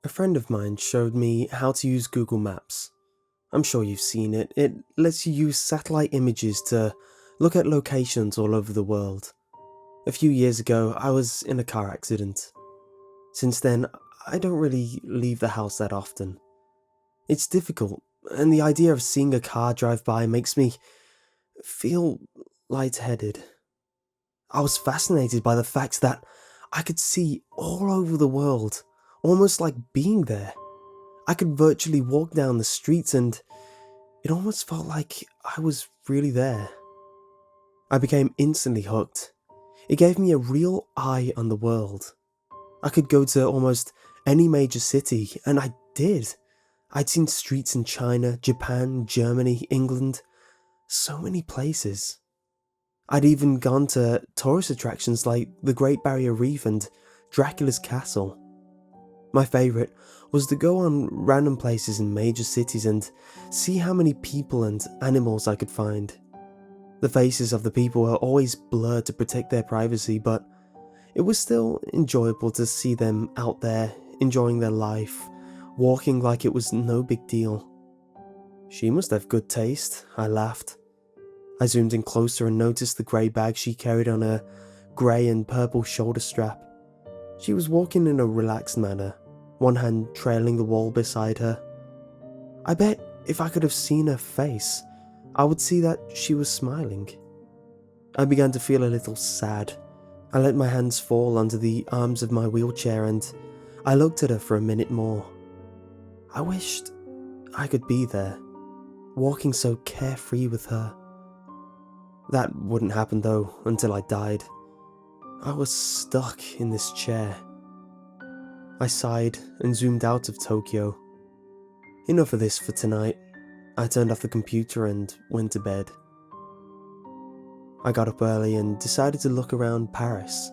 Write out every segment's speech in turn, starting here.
A friend of mine showed me how to use Google Maps. I'm sure you've seen it. It lets you use satellite images to look at locations all over the world. A few years ago, I was in a car accident. Since then, I don't really leave the house that often. It's difficult, and the idea of seeing a car drive by makes me feel lightheaded. I was fascinated by the fact that I could see all over the world, almost like being there. I could virtually walk down the streets and it almost felt like I was really there. I became instantly hooked. It gave me a real eye on the world. I could go to almost any major city, and I did. I'd seen streets in China, Japan, Germany, England, so many places. I'd even gone to tourist attractions like the Great Barrier Reef and Dracula's Castle. My favourite was to go on random places in major cities and see how many people and animals I could find. The faces of the people were always blurred to protect their privacy, but it was still enjoyable to see them out there, enjoying their life, walking like it was no big deal. She must have good taste, I laughed. I zoomed in closer and noticed the grey bag she carried on her grey and purple shoulder strap. She was walking in a relaxed manner, one hand trailing the wall beside her. I bet if I could have seen her face, I would see that she was smiling. I began to feel a little sad. I let my hands fall onto the arms of my wheelchair and I looked at her for a minute more. I wished I could be there, walking so carefree with her. That wouldn't happen though until I died. I was stuck in this chair. I sighed and zoomed out of Tokyo. Enough of this for tonight. I turned off the computer and went to bed. I got up early and decided to look around Paris.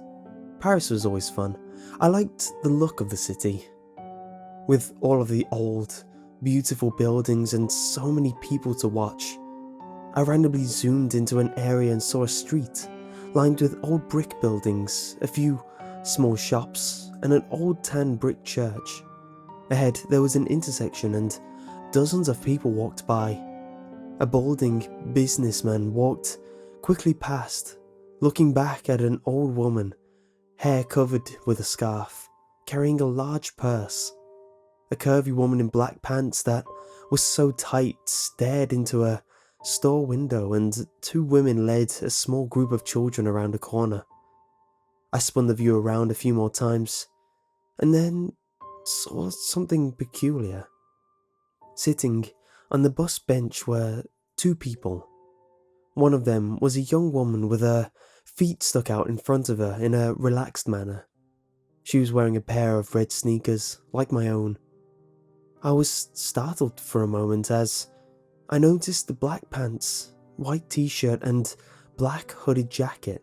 Paris was always fun. I liked the look of the city. With all of the old, beautiful buildings and so many people to watch, I randomly zoomed into an area and saw a street lined with old brick buildings, a few small shops, and an old tan brick church. Ahead there was an intersection and dozens of people walked by. A balding businessman walked quickly past, looking back at an old woman, hair covered with a scarf, carrying a large purse. A curvy woman in black pants that was so tight stared into a store window, and two women led a small group of children around a corner. I spun the view around a few more times, and then saw something peculiar. Sitting on the bus bench were two people. One of them was a young woman with her feet stuck out in front of her in a relaxed manner. She was wearing a pair of red sneakers, like my own. I was startled for a moment as I noticed the black pants, white t-shirt and black hooded jacket.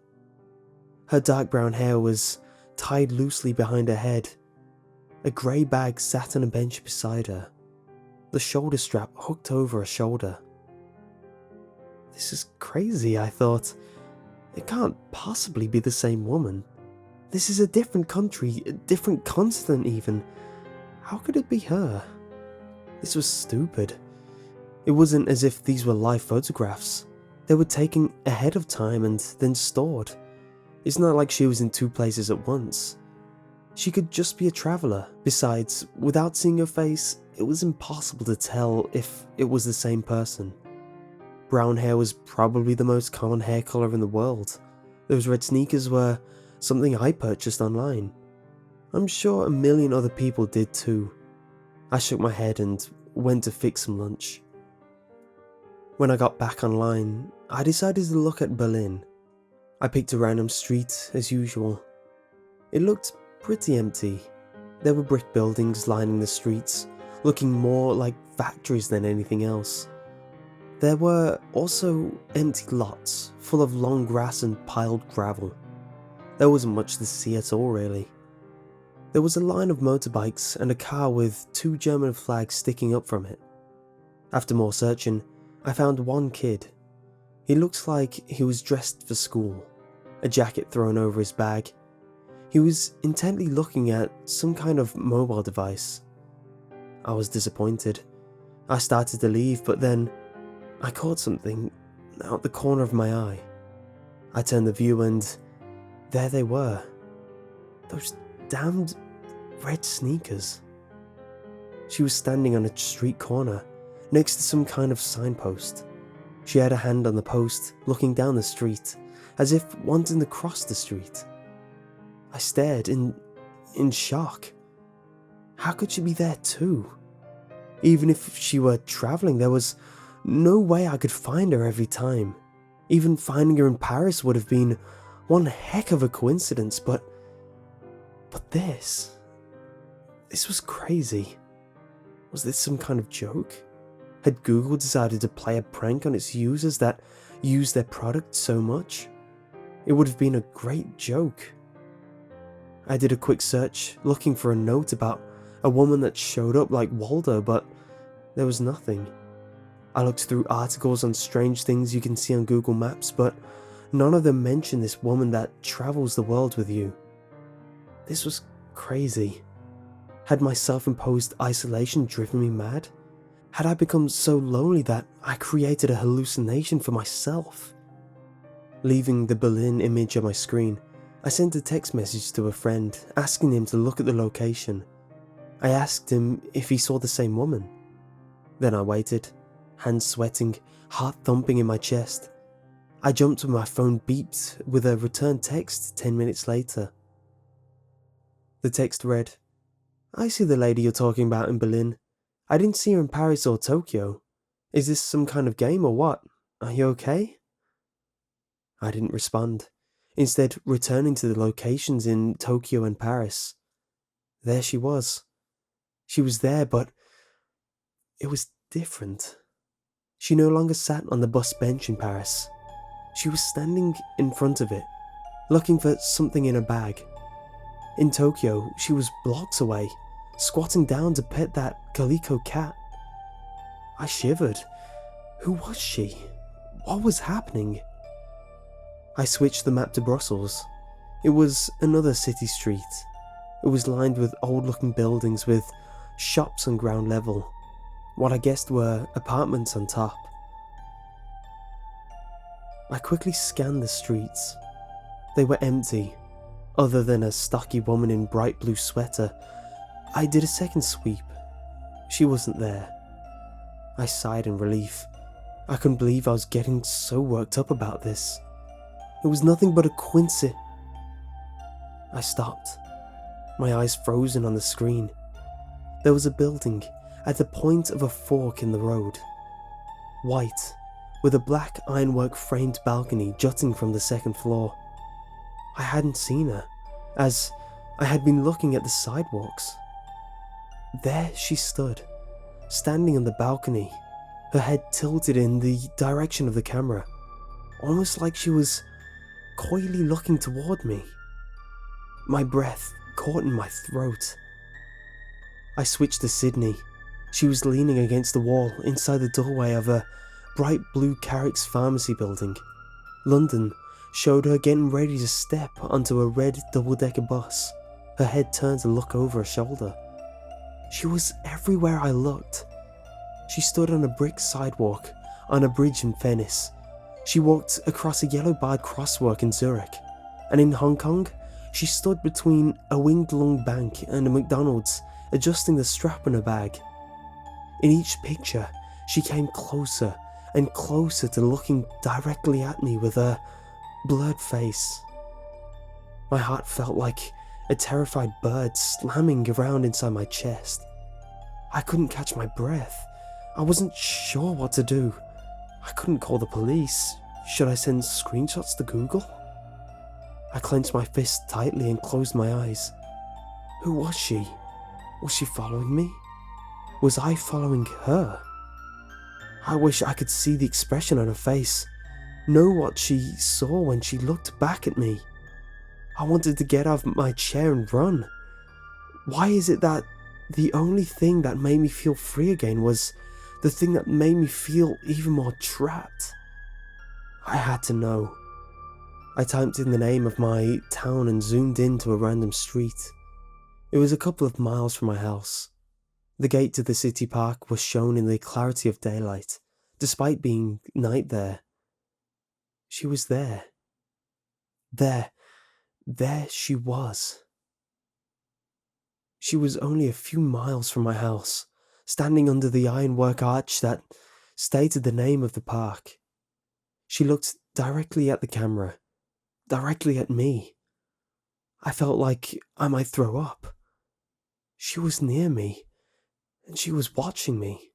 Her dark brown hair was tied loosely behind her head. A grey bag sat on a bench beside her, the shoulder strap hooked over her shoulder. This is crazy, I thought. It can't possibly be the same woman. This is a different country, a different continent even. How could it be her? This was stupid. It wasn't as if these were live photographs. They were taken ahead of time and then stored. It's not like she was in two places at once. She could just be a traveller. Besides, without seeing her face, it was impossible to tell if it was the same person. Brown hair was probably the most common hair colour in the world. Those red sneakers were something I purchased online. I'm sure a million other people did too. I shook my head and went to fix some lunch. When I got back online, I decided to look at Berlin. I picked a random street as usual. It looked pretty empty. There were brick buildings lining the streets, looking more like factories than anything else. There were also empty lots, full of long grass and piled gravel. There wasn't much to see at all really. There was a line of motorbikes and a car with two German flags sticking up from it. After more searching, I found one kid. He looked like he was dressed for school, a jacket thrown over his bag. He was intently looking at some kind of mobile device. I was disappointed. I started to leave, but then I caught something out the corner of my eye. I turned the view and there they were. Those damned red sneakers. She was standing on a street corner, next to some kind of signpost. She had a hand on the post, looking down the street, as if wanting to cross the street. I stared in shock. How could she be there too? Even if she were travelling, there was no way I could find her every time. Even finding her in Paris would have been one heck of a coincidence, but this was crazy. Was this some kind of joke? Had Google decided to play a prank on its users that use their product so much? It would have been a great joke. I did a quick search, looking for a note about a woman that showed up like Waldo, but there was nothing. I looked through articles on strange things you can see on Google Maps, but none of them mention this woman that travels the world with you. This was crazy. Had my self-imposed isolation driven me mad? Had I become so lonely that I created a hallucination for myself? Leaving the Berlin image on my screen, I sent a text message to a friend asking him to look at the location. I asked him if he saw the same woman. Then I waited, hands sweating, heart thumping in my chest. I jumped when my phone beeped with a return text 10 minutes later. The text read, "I see the lady you're talking about in Berlin. I didn't see her in Paris or Tokyo. Is this some kind of game or what? Are you okay?" I didn't respond, instead returning to the locations in Tokyo and Paris. There she was. She was there, but it was different. She no longer sat on the bus bench in Paris. She was standing in front of it, looking for something in a bag. In Tokyo, she was blocks away, squatting down to pet that calico cat. I shivered. Who was she? What was happening? I switched the map to Brussels. It was another city street. It was lined with old-looking buildings with shops on ground level, what I guessed were apartments on top. I quickly scanned the streets. They were empty, other than a stocky woman in bright blue sweater. I did a second sweep. She wasn't there. I sighed in relief. I couldn't believe I was getting so worked up about this. It was nothing but a coincidence. I stopped, my eyes frozen on the screen. There was a building at the point of a fork in the road. White, with a black ironwork framed balcony jutting from the second floor. I hadn't seen her, as I had been looking at the sidewalks. There she stood, standing on the balcony, her head tilted in the direction of the camera, almost like she was coyly looking toward me. My breath caught in my throat. I switched to Sydney. She was leaning against the wall inside the doorway of a bright blue Carrick's pharmacy building. London showed her getting ready to step onto a red double-decker bus, her head turned to look over her shoulder. She was everywhere I looked. She stood on a brick sidewalk on a bridge in Venice. She walked across a yellow-barred crosswalk in Zurich. And in Hong Kong, she stood between a winged lung bank and a McDonald's, adjusting the strap on her bag. In each picture, she came closer and closer to looking directly at me with a blurred face. My heart felt like a terrified bird slamming around inside my chest. I couldn't catch my breath. I wasn't sure what to do. I couldn't call the police. Should I send screenshots to Google? I clenched my fist tightly and closed my eyes. Who was she? Was she following me? Was I following her? I wish I could see the expression on her face, know what she saw when she looked back at me. I wanted to get out of my chair and run. Why is it that the only thing that made me feel free again was the thing that made me feel even more trapped? I had to know. I typed in the name of my town and zoomed into a random street. It was a couple of miles from my house. The gate to the city park was shown in the clarity of daylight, despite being night there. She was there. There she was. She was only a few miles from my house, standing under the ironwork arch that stated the name of the park. She looked directly at the camera, directly at me. I felt like I might throw up. She was near me, and she was watching me.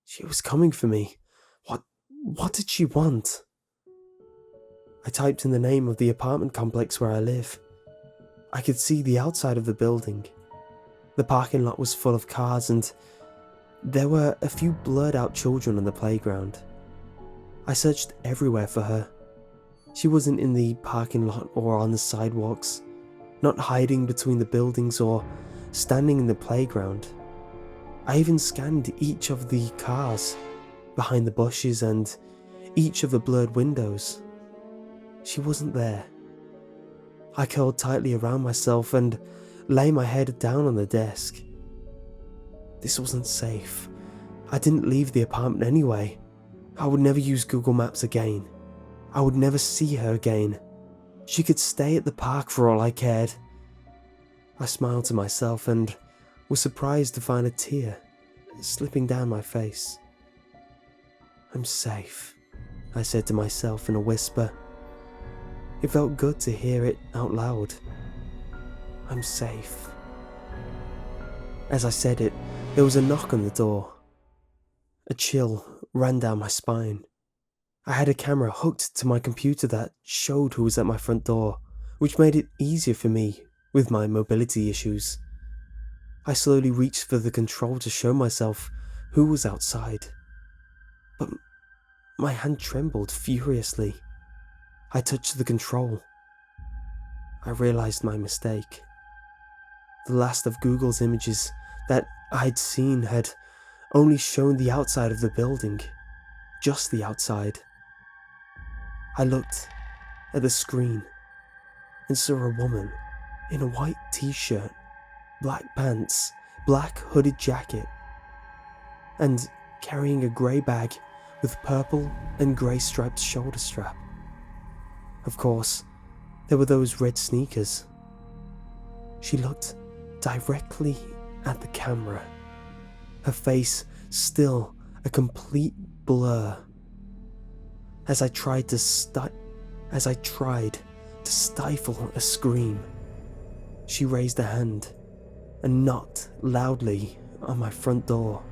She was coming for me. What did she want? I typed in the name of the apartment complex where I live. I could see the outside of the building. The parking lot was full of cars, and there were a few blurred out children on the playground. I searched everywhere for her. She wasn't in the parking lot or on the sidewalks, not hiding between the buildings or standing in the playground. I even scanned each of the cars behind the bushes and each of the blurred windows. She wasn't there. I curled tightly around myself and lay my head down on the desk. This wasn't safe. I didn't leave the apartment anyway. I would never use Google Maps again. I would never see her again. She could stay at the park for all I cared. I smiled to myself and was surprised to find a tear slipping down my face. I'm safe, I said to myself in a whisper. It felt good to hear it out loud. I'm safe. As I said it, there was a knock on the door. A chill ran down my spine. I had a camera hooked to my computer that showed who was at my front door, which made it easier for me with my mobility issues. I slowly reached for the control to show myself who was outside. But my hand trembled furiously. I touched the control. I realized my mistake. The last of Google's images that I'd seen had only shown the outside of the building, just the outside. I looked at the screen and saw a woman in a white t-shirt, black pants, black hooded jacket, and carrying a grey bag with purple and grey striped shoulder strap. Of course, there were those red sneakers. She looked directly at the camera, her face still a complete blur. As I tried to stifle a scream, she raised a hand and knocked loudly on my front door.